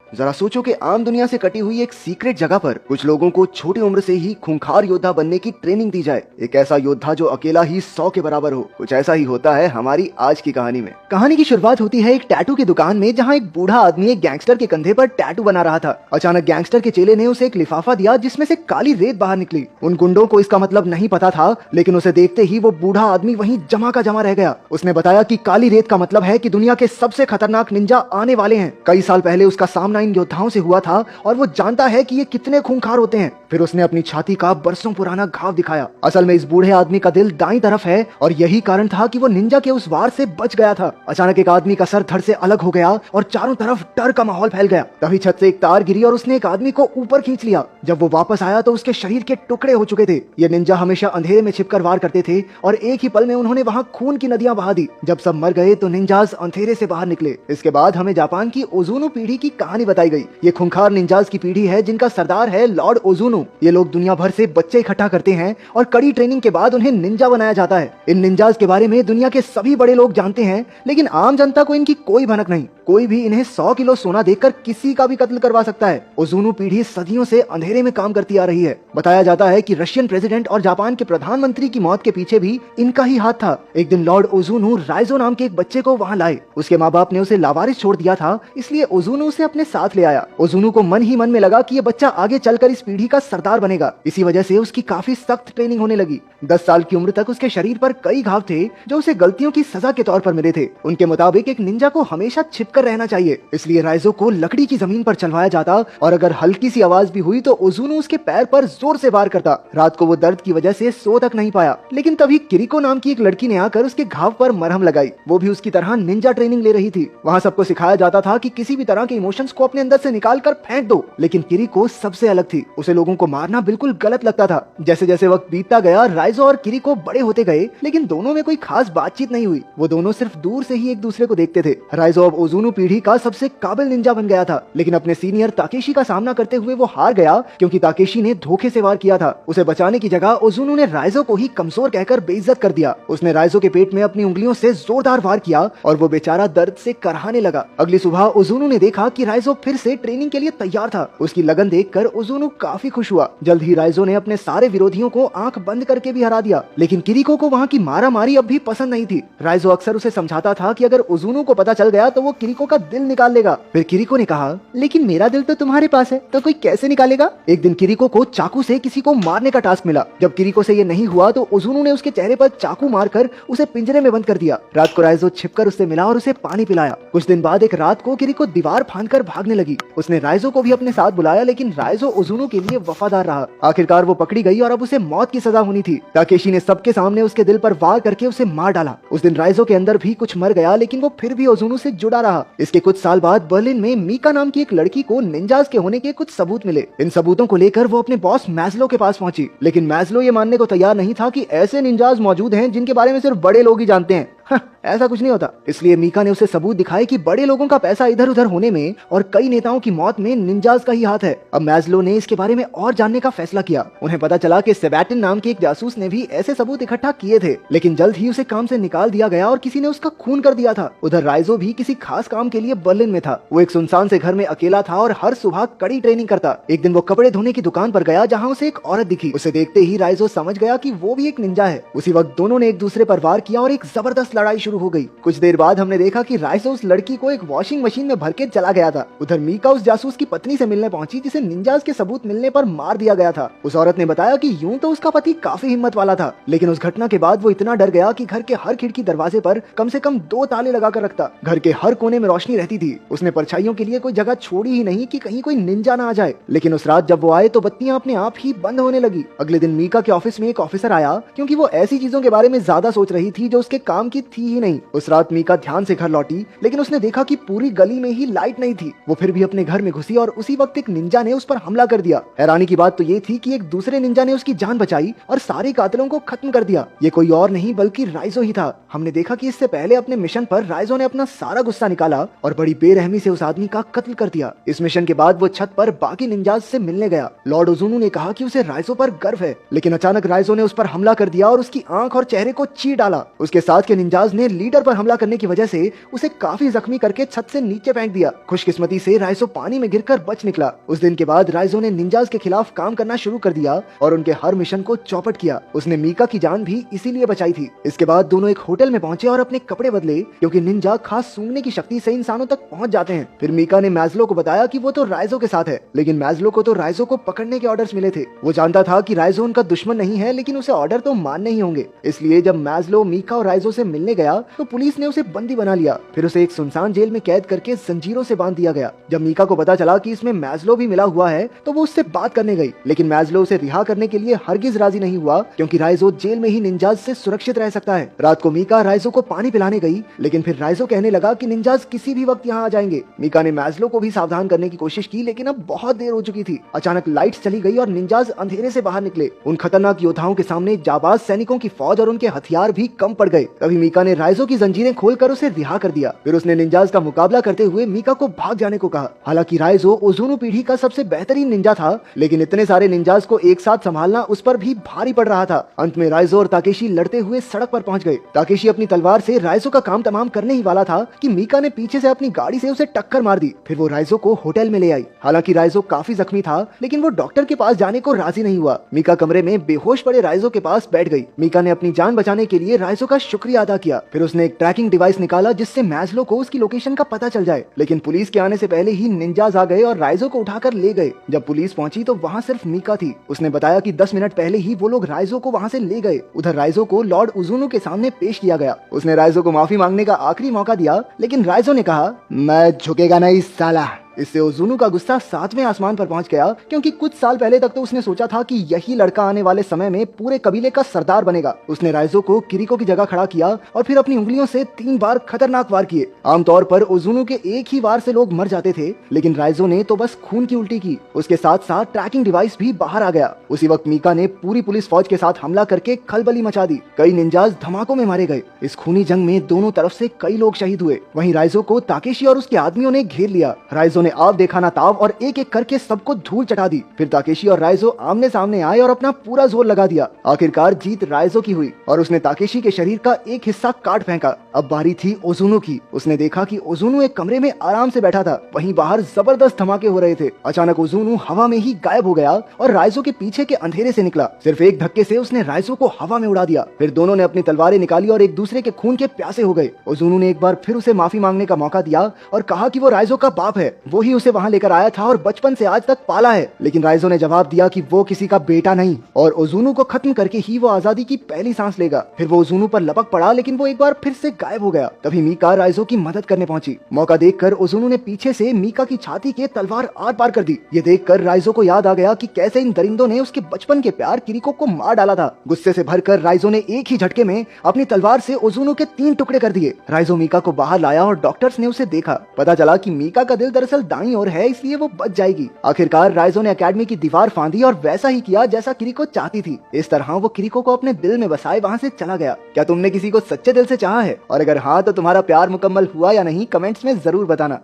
जरा सोचो कि आम दुनिया से कटी हुई एक सीक्रेट जगह पर कुछ लोगों को छोटी उम्र से ही खूंखार योद्धा बनने की ट्रेनिंग दी जाए। एक ऐसा योद्धा जो अकेला ही 100 के बराबर हो। कुछ ऐसा ही होता है हमारी आज की कहानी में। कहानी की शुरुआत होती है एक टैटू की दुकान में, जहाँ एक बूढ़ा आदमी एक गैंगस्टर के कंधे पर टैटू बना रहा था। अचानक गैंगस्टर के चेले ने उसे एक लिफाफा दिया जिसमें से काली रेत बाहर निकली। उन गुंडों को इसका मतलब नहीं पता था, लेकिन उसे देखते ही वो बूढ़ा आदमी वहीं जमा का जमा रह गया। उसने बताया कि काली रेत का मतलब है कि दुनिया के सबसे खतरनाक निंजा आने वाले हैं। कई साल पहले उसका सामना इन योद्धाओं से हुआ था और वो जानता है कि ये कितने खूंखार होते हैं। फिर उसने अपनी छाती का बरसों पुराना घाव दिखाया। असल में इस बूढ़े आदमी का दिल दाईं तरफ है और यही कारण था कि वो निंजा के उस वार से बच गया था। अचानक एक आदमी का सर धड़ से अलग हो गया और चारों तरफ डर का माहौल फैल गया। तभी छत से एक तार गिरी और उसने एक आदमी को ऊपर खींच लिया। जब वो वापस आया तो उसके शरीर के टुकड़े हो चुके थे। ये निंजा हमेशा अंधेरे में छिपकर वार करते थे और एक ही पल में उन्होंने वहां खून की नदियां बहा दी। जब सब मर गए तो निंजाज अंधेरे से बाहर निकले। इसके बाद हमें जापान की ओजुनु पीढ़ी की कहानी बताई गई। ये खूंखार निंजाज की पीढ़ी है जिनका सरदार है लॉर्ड ओजुनु। ये लोग दुनिया भर से बच्चे इकट्ठा करते हैं और कड़ी ट्रेनिंग के बाद उन्हें निंजा बनाया जाता है। इन निंजाज के बारे में दुनिया के सभी बड़े लोग जानते हैं, लेकिन आम जनता को इनकी कोई भनक नहीं। कोई भी इन्हें 100 किलो सोना देकर किसी का भी कत्ल करवा सकता है। ओजुनु पीढ़ी सदियों से अंधेरे में काम करती आ रही है। बताया जाता है कि रशियन प्रेसिडेंट और जापान के प्रधानमंत्री की मौत के पीछे भी इनका ही हाथ था। एक दिन लॉर्ड ओजुनु राइजो नाम के एक बच्चे को वहां लाए। उसके माँ बाप ने उसे लावारिस छोड़ दिया था, इसलिए ओजुनु उसे अपने साथ ले आया। ओजुनु को मन ही मन में लगा कि ये बच्चा आगे चलकर इस पीढ़ी का सरदार बनेगा। इसी वजह से उसकी काफी सख्त ट्रेनिंग होने लगी। 10 साल की उम्र तक उसके शरीर पर कई घाव थे जो उसे गलतियों की सजा के तौर पर मिले थे। उनके मुताबिक एक निंजा को हमेशा छिपकर रहना चाहिए, इसलिए राइजो को लकड़ी की जमीन पर चलवाया जाता और अगर हल्की सी आवाज भी हुई तो ओजुनु उसके पैर पर जोर से वार करता। रात को वो दर्द की वजह से सो तक नहीं पाया, लेकिन तभी किरिको नाम की एक लड़की ने आकर उसके घाव पर मरहम लगाई। वो भी उसकी तरह निंजा ट्रेनिंग ले रही थी। वहाँ सबको सिखाया जाता था कि किसी भी तरह के इमोशंस को अपने अंदर से निकाल कर फेंक दो, लेकिन किरिको सबसे अलग थी। उसे लोगों को मारना बिल्कुल गलत लगता था। जैसे जैसे वक्त बीतता गया राइजो और किरिको बड़े होते गए, लेकिन दोनों में कोई खास बातचीत नहीं हुई। वो दोनों सिर्फ दूर से ही एक दूसरे को देखते थे। राइजो अब ओजुनु पीढ़ी का सबसे काबिल निंजा बन गया था, लेकिन अपने सीनियर ताकेशी का सामना करते हुए वो हार गया क्योंकि ताकेशी ने धोखे से वार किया था। उसे बचाने की जगह ओजुनु ने राइजो को ही कमजोर कहकर बेइज्जत कर दिया। उसने राइजो के पेट में अपनी उंगलियों से जोरदार वार किया और वो बेचारा दर्द से करहाने लगा। अगली सुबह ओजुनु ने देखा कि राइजो फिर से ट्रेनिंग के लिए तैयार था। उसकी लगन देखकर ओजुनु काफी खुश हुआ। जल्द ही राइजो ने अपने सारे विरोधियों को आंख बंद करके भी हरा दिया, लेकिन किरिको को वहाँ की मारामारी अब भी पसंद नहीं थी। राइजो अक्सर उसे समझाता था कि अगर ओजुनु को पता चल गया तो वो किरिको का दिल निकाल लेगा। फिर किरिको ने कहा, लेकिन मेरा दिल तो तुम्हारे पास है, तो कोई कैसे निकालेगा? एक दिन किरिको को चाकू से किसी को मारने का टास्क मिला। जब किरिको से ये नहीं हुआ तो ओजुनु ने उसके चेहरे पर चाकू मारकर उसे पिंजरे में बंद कर दिया। रात को राइजो छिपकर उससे मिला और उसे पानी पिलाया। कुछ दिन बाद एक रात को किरिको दीवार फांदकर भागने लगी। उसने राइजो को भी अपने साथ बुलाया, लेकिन राइजो ओजुनु के लिए वफादार रहा। आखिरकार वो पकड़ी गई और अब उसे मौत की सजा होनी थी। ताकेशी ने सबके सामने उसके दिल पर वार करके उसे मार डाला। उस दिन राइजो के अंदर भी कुछ मर गया, लेकिन वो फिर भी ओजुनु से जुड़ा रहा। इसके कुछ साल बाद बर्लिन में मीका नाम की एक लड़की को निंजास के होने के कुछ सबूत मिले। इन सबूतों को लेकर वो अपने बॉस मैस्लो के पास पहुंची, लेकिन मैस्लो ये मानने को तैयार नहीं था कि ऐसे निंजास मौजूद हैं जिनके बारे में सिर्फ बड़े लोग ही जानते हैं। ऐसा कुछ नहीं होता। इसलिए मीका ने उसे सबूत दिखाए कि बड़े लोगों का पैसा इधर उधर होने में और कई नेताओं की मौत में निंजास का ही हाथ है। अब मैस्लो ने इसके बारे में और जानने का फैसला किया। उन्हें पता चला कि सेबैटिन नाम के एक जासूस ने भी ऐसे सबूत इकट्ठा किए थे, लेकिन जल्द ही उसे काम से निकाल दिया गया और किसी ने उसका खून कर दिया था। उधर राइजो भी किसी खास काम के लिए बर्लिन में था। वो एक सुनसान से घर में अकेला था और हर सुबह कड़ी ट्रेनिंग करता। एक दिन वो कपड़े धोने की दुकान पर गया, जहाँ उसे एक औरत दिखी। उसे देखते ही राइजो समझ गया कि वो भी एक निंजा है। उसी वक्त दोनों ने एक दूसरे पर वार किया और एक जबरदस्त लड़ाई शुरू हो गई। कुछ देर बाद हमने देखा कि राइजो उस लड़की को एक वॉशिंग मशीन में भर के चला गया था। उधर मीका उस जासूस की पत्नी से मिलने पहुंची जिसे निंजास के सबूत मिलने पर मार दिया गया था। उस औरत ने बताया कि यूं तो उसका पति काफी हिम्मत वाला था, लेकिन उस घटना के बाद वो इतना डर गया कि घर के हर खिड़की दरवाजे पर कम से कम 2 ताले लगाकर रखता। घर के हर कोने में रोशनी रहती थी। उसने परछाइयों के लिए कोई जगह छोड़ी ही नहीं कि कहीं कोई निंजा ना आ जाए। लेकिन उस रात जब वो आए तो बत्तियां अपने आप ही बंद होने लगी। अगले दिन मीका के ऑफिस में एक ऑफिसर आया, क्योंकि वो ऐसी चीजों के बारे में ज्यादा सोच रही थी जो उसके काम की थी ही नहीं। उस रात मीका ध्यान से घर लौटी, लेकिन उसने देखा कि पूरी गली में ही लाइट नहीं थी। वो फिर भी अपने घर में घुसी और उसी वक्त एक निंजा ने उस पर हमला कर दिया। हैरानी की बात तो ये थी कि एक दूसरे निंजा ने उसकी जान बचाई और सारे कातिलों को खत्म कर दिया। ये कोई और नहीं बल्कि राइजो ही था। हमने देखा कि इससे पहले अपने मिशन पर राइजो ने अपना सारा गुस्सा निकाला और बड़ी बेरहमी से उस आदमी का कत्ल कर दिया। इस मिशन के बाद वो छत पर बाकी निंजाज से मिलने गया। लॉर्ड ओजुनु ने कहा कि उसे राइजो पर गर्व है, लेकिन अचानक राइजो ने उस पर हमला कर दिया और उसकी आंख और चेहरे को चीर डाला। उसके साथ के निंजाज ने ने लीडर पर हमला करने की वजह से उसे काफी जख्मी करके छत से नीचे फेंक दिया। खुशकिस्मती से राइजो पानी में गिरकर बच निकला। उस दिन के बाद राइजो ने निंजास के खिलाफ काम करना शुरू कर दिया और उनके हर मिशन को चौपट किया। उसने मीका की जान भी इसीलिए बचाई थी। इसके बाद दोनों एक होटल में पहुंचे और अपने कपड़े बदले, क्योंकि निंजा खास सूंघने की शक्ति से इंसानों तक पहुंच जाते हैं। फिर मीका ने मैज़लो को बताया कि वो तो राइजो के साथ है, लेकिन मैज़लो को तो राइजो को पकड़ने के ऑर्डर्स मिले थे। वो जानता था कि राइजो उनका दुश्मन नहीं है, लेकिन उसे ऑर्डर तो मानने ही होंगे। इसलिए जब मैज़लो मीका और राइजो से मिलने गया तो पुलिस ने उसे बंदी बना लिया। फिर उसे एक सुनसान जेल में कैद करके जंजीरों से बांध दिया गया। जब मीका को पता चला कि इसमें मैज़लो भी मिला हुआ है तो वो उससे बात करने गई, लेकिन मैज़लो उसे रिहा करने के लिए हरगिज राजी नहीं हुआ, क्योंकि राइजो जेल में ही निंजाज से सुरक्षित रह सकता है। रात को मीका राइजो को पानी पिलाने गई, लेकिन फिर राइजो कहने लगा कि निंजाज किसी भी वक्त यहाँ आ जाएंगे। मीका ने मैज़लो को भी सावधान करने की कोशिश की, लेकिन अब बहुत देर हो चुकी थी। अचानक लाइट्स चली गई और निंजाज अंधेरे से बाहर निकले। उन खतरनाक योद्धाओं के सामने जाबाज सैनिकों की फौज और उनके हथियार भी कम पड़ गए। तभी मीका ने राइजो की जंजीरें खोलकर उसे रिहा कर दिया। फिर उसने निंजाज का मुकाबला करते हुए मीका को भाग जाने को कहा। हालांकि राइजो ओज़ुनु पीढ़ी का सबसे बेहतरीन निंजा था, लेकिन इतने सारे निंजाज को एक साथ संभालना उस पर भी भारी पड़ रहा था। अंत में राइजो और ताकेशी लड़ते हुए सड़क पर पहुंच गए। ताकेशी अपनी तलवार से राइजो का काम तमाम करने ही वाला था कि मीका ने पीछे से अपनी गाड़ी से उसे टक्कर मार दी। फिर वो राइजो को होटल में ले आई। हालांकि राइजो काफी जख्मी था, लेकिन वो डॉक्टर के पास जाने को राजी नहीं हुआ। मीका कमरे में बेहोश पड़े राइजो के पास बैठ गई। मीका ने अपनी जान बचाने के लिए राइजो का शुक्रिया अदा किया। फिर उसने एक ट्रैकिंग डिवाइस निकाला जिससे मैज़लो को उसकी लोकेशन का पता चल जाए, लेकिन पुलिस के आने से पहले ही निंजाज आ गए और राइजो को उठाकर ले गए। जब पुलिस पहुंची तो वहाँ सिर्फ मीका थी। उसने बताया कि 10 मिनट पहले ही वो लोग राइजो को वहाँ से ले गए। उधर राइजो को लॉर्ड ओज़ुनु के सामने पेश किया गया। उसने राइजो को माफी मांगने का आखिरी मौका दिया, लेकिन राइजो ने कहा, मैं झुकेगा नहीं साला। इससे ओज़ुनु का गुस्सा 7वें आसमान पर पहुंच गया, क्योंकि कुछ साल पहले तक तो उसने सोचा था कि यही लड़का आने वाले समय में पूरे कबीले का सरदार बनेगा। उसने राइजो को किरिको की जगह खड़ा किया और फिर अपनी उंगलियों से 3 बार खतरनाक वार किए। आमतौर पर ओज़ुनु के एक ही वार से लोग मर जाते थे, लेकिन राइजो ने तो बस खून की उल्टी की। उसके साथ साथ ट्रैकिंग डिवाइस भी बाहर आ गया। उसी वक्त मीका ने पूरी पुलिस फौज के साथ हमला करके खलबली मचा दी। कई निंजाज धमाकों में मारे गए। इस खूनी जंग में दोनों तरफ से कई लोग शहीद हुए। वहीं राइजो को ताकेशी और उसके आदमियों ने घेर लिया। राइजो ने आव देखा ना ताव और एक एक करके सबको धूल चटा दी। फिर ताकेशी और राइजो आमने सामने आए और अपना पूरा जोर लगा दिया। आखिरकार जीत राइजो की हुई और उसने ताकेशी के शरीर का एक हिस्सा काट फेंका। अब बारी थी ओज़ुनु की। उसने देखा कि ओज़ुनु एक कमरे में आराम से बैठा था। वहीं बाहर जबरदस्त धमाके हो रहे थे। अचानक ओज़ुनु हवा में ही गायब हो गया और राइजो के पीछे के अंधेरे से निकला। सिर्फ एक धक्के से उसने राइजो को हवा में उड़ा दिया। फिर दोनों ने अपनी तलवारें निकाली और एक दूसरे के खून के प्यासे हो गए। ओज़ुनु ने एक बार फिर उसे माफी मांगने का मौका दिया और कहा कि वो राइजो का बाप है, वो ही उसे वहाँ लेकर आया था और बचपन से आज तक पाला है। लेकिन राइजो ने जवाब दिया कि वो किसी का बेटा नहीं और ओज़ुनु को खत्म करके ही वो आजादी की पहली सांस लेगा। फिर वो ओज़ुनु पर लपक पड़ा, लेकिन वो एक बार फिर से गायब हो गया। तभी मीका राइजो की मदद करने पहुंची। मौका देखकर ओज़ुनु ने पीछे से मीका की छाती के तलवार आर पार कर दी। ये देखकर राइजो को याद आ गया कि कैसे इन दरिंदों ने उसके बचपन के प्यार किरिको को मार डाला था। गुस्से से भरकर राइजो ने एक ही झटके में अपनी तलवार से ओज़ुनु के 3 टुकड़े कर दिए। राइजो मीका को बाहर लाया और डॉक्टर्स ने उसे देखा। पता चला कि मीका का दिल दरअसल दाईं ओर है, इसलिए वो बच जाएगी। आखिरकार राइजो ने एकेडमी की दीवार फांदी और वैसा ही किया जैसा किरिको चाहती थी। इस तरह वो किरिको को अपने दिल में बसाए वहाँ से चला गया। क्या तुमने किसी को सच्चे दिल से चाहा है? और अगर हाँ तो तुम्हारा प्यार मुकम्मल हुआ या नहीं, कमेंट्स में जरूर बताना।